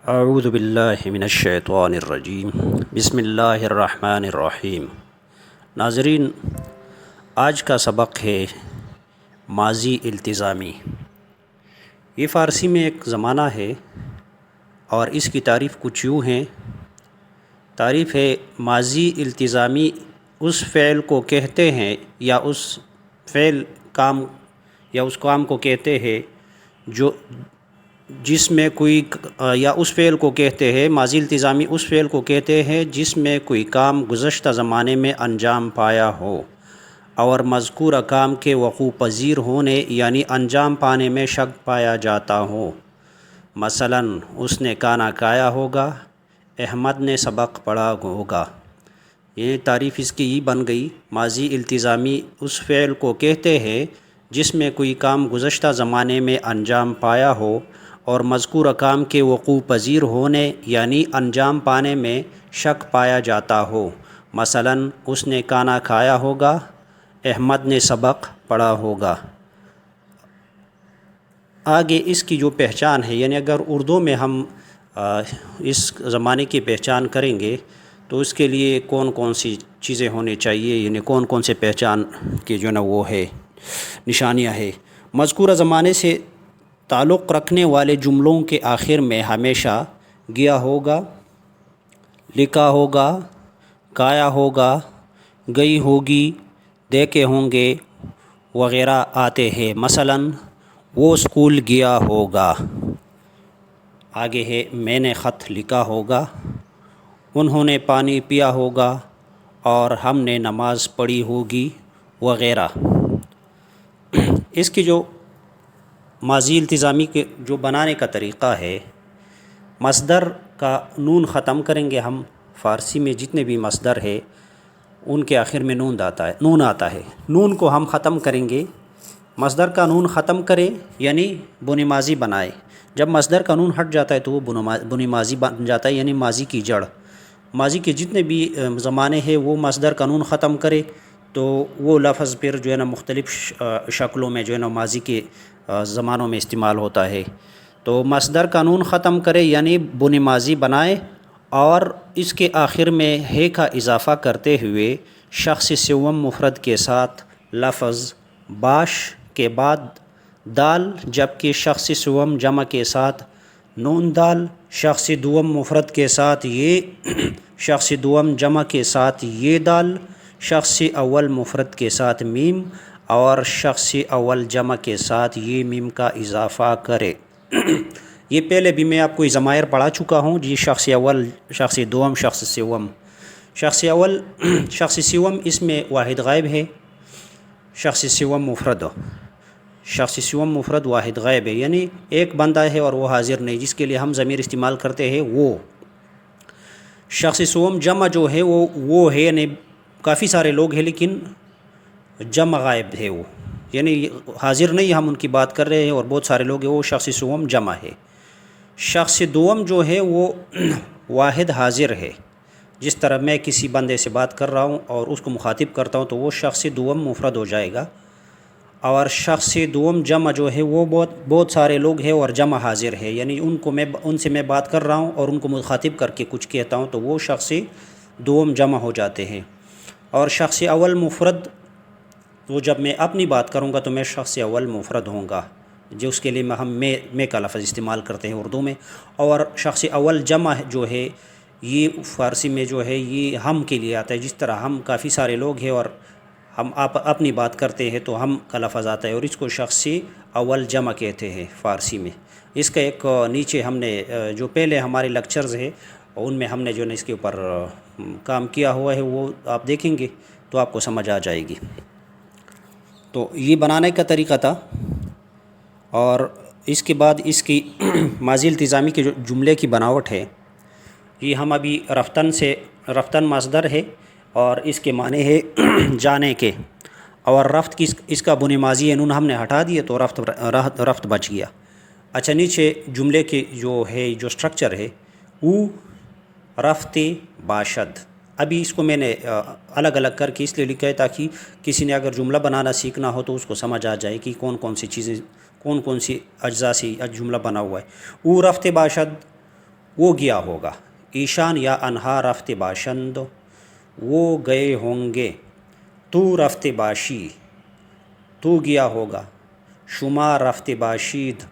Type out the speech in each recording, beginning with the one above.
اعوذ باللہ من الشیطان الرجیم بسم اللہ الرحمن الرحیم۔ ناظرین، آج کا سبق ہے ماضی التزامی۔ یہ فارسی میں ایک زمانہ ہے اور اس کی تعریف کچھ یوں ہے۔ تعریف ہے ماضی التزامی اس فعل کو کہتے ہیں یا اس کام کو کہتے ہیں جو جس میں کوئی یا اس فعل کو کہتے ہیں ماضی التزامی اس فعل کو کہتے ہیں جس میں کوئی کام گزشتہ زمانے میں انجام پایا ہو اور مذکورہ کام کے وقوع پذیر ہونے یعنی انجام پانے میں شک پایا جاتا ہو۔ مثلاً اس نے کھانا کھایا ہوگا، احمد نے سبق پڑھا ہوگا۔ یہ تعریف اس کی بن گئی۔ ماضی التزامی اس فعل کو کہتے ہیں جس میں کوئی کام گزشتہ زمانے میں انجام پایا ہو اور مذکورہ کام کے وقوع پذیر ہونے یعنی انجام پانے میں شک پایا جاتا ہو۔ مثلاً اس نے کھانا کھایا ہوگا، احمد نے سبق پڑھا ہوگا۔ آگے اس کی جو پہچان ہے، یعنی اگر اردو میں ہم اس زمانے کی پہچان کریں گے تو اس کے لیے کون کون سی چیزیں ہونی چاہیے، یعنی کون کون سے پہچان کی جو وہ ہے نشانیاں ہے۔ مذکورہ زمانے سے تعلق رکھنے والے جملوں کے آخر میں ہمیشہ گیا ہوگا، لکھا ہوگا، کھایا ہوگا، گئی ہوگی، دیکھے ہوں گے وغیرہ آتے ہیں۔ مثلاً وہ اسکول گیا ہوگا، آگے ہے میں نے خط لکھا ہوگا، انہوں نے پانی پیا ہوگا اور ہم نے نماز پڑھی ہوگی وغیرہ۔ اس کی جو ماضی التزامی کے جو بنانے کا طریقہ ہے، مصدر کا نون ختم کریں گے ہم۔ فارسی میں جتنے بھی مصدر ہے ان کے آخر میں نون آتا ہے۔ نون کو ہم ختم کریں گے، مصدر کا نون ختم کرے یعنی بنی ماضی بنائے۔ جب مصدر کا نون ہٹ جاتا ہے تو وہ بنی ماضی بن جاتا ہے، یعنی ماضی کی جڑ۔ ماضی کے جتنے بھی زمانے ہیں وہ مصدر کا نون ختم کرے تو وہ لفظ پھر جو ہے نا مختلف شکلوں میں جو ہے نا ماضی کے زمانوں میں استعمال ہوتا ہے۔ تو مصدر کا نون ختم کرے یعنی بنی ماضی بنائے اور اس کے آخر میں ہے کا اضافہ کرتے ہوئے شخص سوم مفرد کے ساتھ لفظ باش کے بعد دال، جبکہ شخص سوم جمع کے ساتھ نون دال، شخص دوم مفرد کے ساتھ یہ، شخص دوم جمع کے ساتھ یہ دال، شخص اول مفرد کے ساتھ میم اور شخص اول جمع کے ساتھ یہ میم کا اضافہ کرے۔ یہ پہلے بھی میں آپ کو ضمائر پڑھا چکا ہوں جی، شخص اول، شخص دوم، شخص سوم۔ شخص اول، شخص سوم اس میں واحد غائب ہے، شخص سوم مفرد، شخص سوم مفرد واحد غائب ہے، یعنی ایک بندہ ہے اور وہ حاضر نہیں، جس کے لیے ہم ضمیر استعمال کرتے ہیں وہ۔ شخص سوم جمع جو ہے وہ ہے، یعنی کافی سارے لوگ ہیں لیکن جمع غائب ہے وہ، یعنی حاضر نہیں ہم ان کی بات کر رہے ہیں اور بہت سارے لوگ ہیں، وہ شخص سوم جمع ہے۔ شخص دوم جو ہے وہ واحد حاضر ہے، جس طرح میں کسی بندے سے بات کر رہا ہوں اور اس کو مخاطب کرتا ہوں تو وہ شخص دوم مفرد ہو جائے گا۔ اور شخص دوم جمع جو ہے وہ بہت سارے لوگ ہیں اور جمع حاضر ہے، یعنی ان سے میں بات کر رہا ہوں اور ان کو مخاطب کر کے کچھ کہتا ہوں تو وہ شخص دوم جمع ہو جاتے ہیں۔ اور شخص اول مفرد، وہ جب میں اپنی بات کروں گا تو میں شخص اول مفرد ہوں گا، جو اس کے لیے میں کا لفظ استعمال کرتے ہیں اردو میں۔ اور شخص اول جمع جو ہے یہ فارسی میں جو ہے یہ ہم کے لیے آتا ہے، جس طرح ہم کافی سارے لوگ ہیں اور ہم اپنی بات کرتے ہیں تو ہم کا لفظ آتا ہے، اور اس کو شخص اول جمع کہتے ہیں فارسی میں۔ اس کا ایک نیچے ہم نے جو پہلے ہمارے لیکچرز ہیں ان میں ہم نے جو ہے اس کے اوپر کام کیا ہوا ہے، وہ آپ دیکھیں گے تو آپ کو سمجھ آ جائے گی۔ تو یہ بنانے کا طریقہ تھا، اور اس کے بعد اس کی ماضی التزامی کے جو جملے کی بناوٹ ہے، یہ ہم ابھی رفتن مصدر ہے اور اس کے معنی ہے جانے کے، اور رفت کی اس کا بنی ماضی ہے، نون ہم نے ہٹا دیے تو رفت بچ گیا۔ اچھا، نیچے جملے کے جو سٹرکچر ہے او رفت باشد، ابھی اس کو میں نے الگ الگ کر کے اس لیے لکھا ہے تاکہ کسی نے اگر جملہ بنانا سیکھنا ہو تو اس کو سمجھ آ جائے کہ کون کون سی اجزاء سے جملہ بنا ہوا ہے۔ او رفت باشد وہ گیا ہوگا، ایشان یا انہا رفت باشند وہ گئے ہوں گے، تو رفت باشی تو گیا ہوگا، شما رفت باشید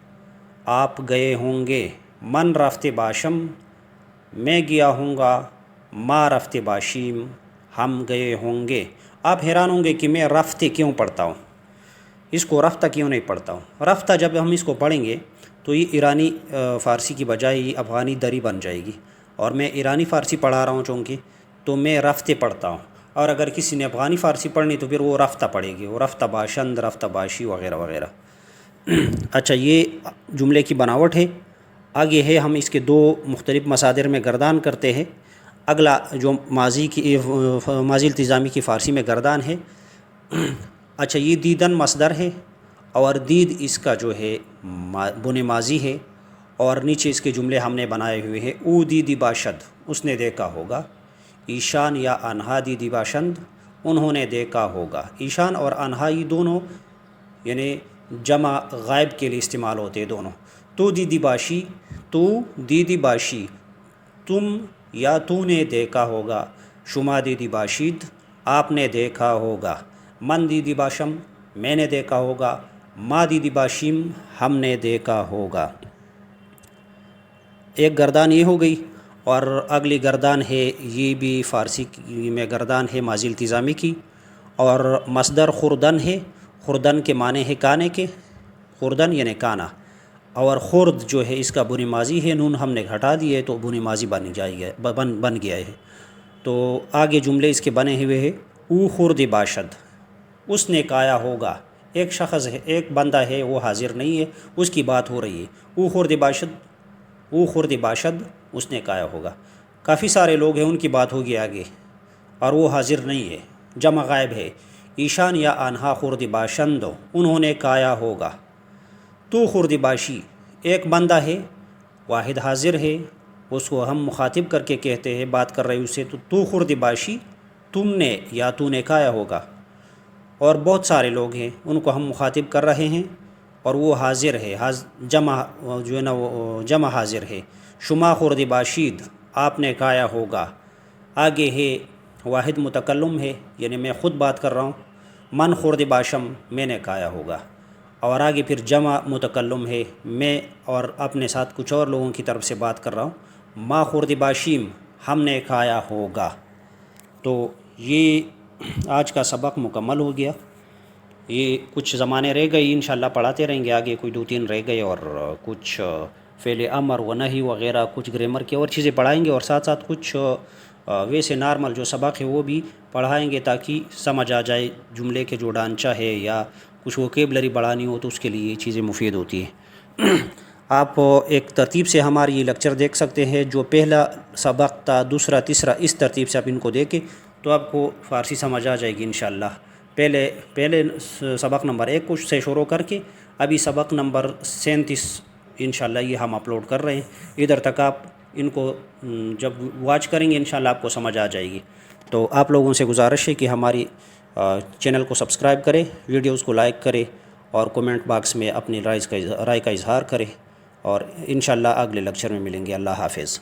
آپ گئے ہوں گے، من رفت باشم میں گیا ہوں گا، ما رفت باشیم ہم گئے ہوں گے۔ آپ حیران ہوں گے کہ میں رفت کیوں پڑھتا ہوں، اس کو رفتہ کیوں نہیں پڑھتا ہوں۔ رفتہ جب ہم اس کو پڑھیں گے تو یہ ایرانی فارسی کی بجائے یہ افغانی دری بن جائے گی، اور میں ایرانی فارسی پڑھا رہا ہوں چونکہ، تو میں رفتے پڑھتا ہوں، اور اگر کسی نے افغانی فارسی پڑھنی تو پھر وہ رفتہ پڑھے گی، وہ رفتہ باشند، رفتہ باشی وغیرہ وغیرہ۔ اچھا، یہ جملے کی بناوٹ ہے۔ آگے ہے، ہم اس کے دو مختلف مصادر میں گردان کرتے ہیں۔ اگلا جو ماضی التزامی کی فارسی میں گردان ہے، اچھا یہ دیدن مصدر ہے، اور دید اس کا جو ہے بن ماضی ہے، اور نیچے اس کے جملے ہم نے بنائے ہوئے ہیں۔ او دیدی باشد اس نے دیکھا ہوگا، ایشان یا انہا دیدی باشند انہوں نے دیکھا ہوگا۔ ایشان اور انہا یہ دونوں یعنی جمع غائب کے لیے استعمال ہوتے ہیں دونوں۔ تو دیدی باشی تو دیدی باشی تم یا تو نے دیکھا ہوگا، شما دیدی باشید آپ نے دیکھا ہوگا، من دیدی باشم میں نے دیکھا ہوگا، ما دیدی باشیم ہم نے دیکھا ہوگا۔ ایک گردان یہ ہو گئی، اور اگلی گردان ہے، یہ بھی فارسی میں گردان ہے ماضی التزامی کی، اور مصدر خوردن ہے۔ خوردن کے معنی ہے کانے کے، خوردن یعنی کانا، اور خورد جو ہے اس کا بن ماضی ہے، نون ہم نے گھٹا دیے تو بن ماضی بن گیا ہے۔ تو آگے جملے اس کے بنے ہوئے ہیں، او خورد باشد اس نے کایا ہوگا۔ ایک شخص ہے، ایک بندہ ہے، وہ حاضر نہیں ہے، اس کی بات ہو رہی ہے۔ او خورد باشد او خورد باشد اس نے کایا ہوگا، کافی سارے لوگ ہیں، ان کی بات ہوگی آگے، اور وہ حاضر نہیں ہے، جمع غائب ہے۔ ایشان یا آنہا خورد باشند انہوں نے کایا ہوگا۔ تو خورد باشی ایک بندہ ہے، واحد حاضر ہے، اس کو ہم مخاطب کر کے کہتے ہیں، بات کر رہے اسے، تو خورد باشی تم نے یا تو نے کایا ہوگا، اور بہت سارے لوگ ہیں، ان کو ہم مخاطب کر رہے ہیں، اور وہ حاضر ہے، جمع جو ہے نا وہ جمع حاضر ہے۔ شما خورد باشید آپ نے کایا ہوگا۔ آگے ہے واحد متکلم ہے، یعنی میں خود بات کر رہا ہوں، من خورد باشم میں نے کایا ہوگا، اور آگے پھر جمع متکلم ہے، میں اور اپنے ساتھ کچھ اور لوگوں کی طرف سے بات کر رہا ہوں، ما خورد باشیم ہم نے کھایا ہوگا۔ تو یہ آج کا سبق مکمل ہو گیا۔ یہ کچھ زمانے رہ گئی، انشاءاللہ پڑھاتے رہیں گے آگے، کوئی 2-3 رہ گئے، اور کچھ فعل امر و نہی وغیرہ، کچھ گرامر کی اور چیزیں پڑھائیں گے، اور ساتھ ساتھ کچھ ویسے نارمل جو سبق ہے وہ بھی پڑھائیں گے، تاکہ سمجھ آ جائے جملے کے جو ڈھانچہ ہے، یا کچھ ووکیبلری بڑھانی ہو تو اس کے لیے یہ چیزیں مفید ہوتی ہیں۔ آپ ایک ترتیب سے ہماری یہ لیکچر دیکھ سکتے ہیں، جو پہلا سبق تھا، دوسرا، تیسرا، اس ترتیب سے آپ ان کو دیکھیں تو آپ کو فارسی سمجھ آ جائے گی انشاءاللہ۔ پہلے سبق نمبر 1 سے شروع کر کے ابھی سبق نمبر 37 انشاءاللہ یہ ہم اپلوڈ کر رہے ہیں، ادھر تک آپ ان کو جب واچ کریں گے انشاءاللہ آپ کو سمجھ آ جائے گی۔ تو آپ لوگوں سے گزارش ہے کہ ہماری چینل کو سبسکرائب کریں، ویڈیوز کو لائک کریں، اور کومنٹ باکس میں اپنی رائے کا اظہار کریں، اور انشاءاللہ اگلے لیکچر میں ملیں گے۔ اللہ حافظ۔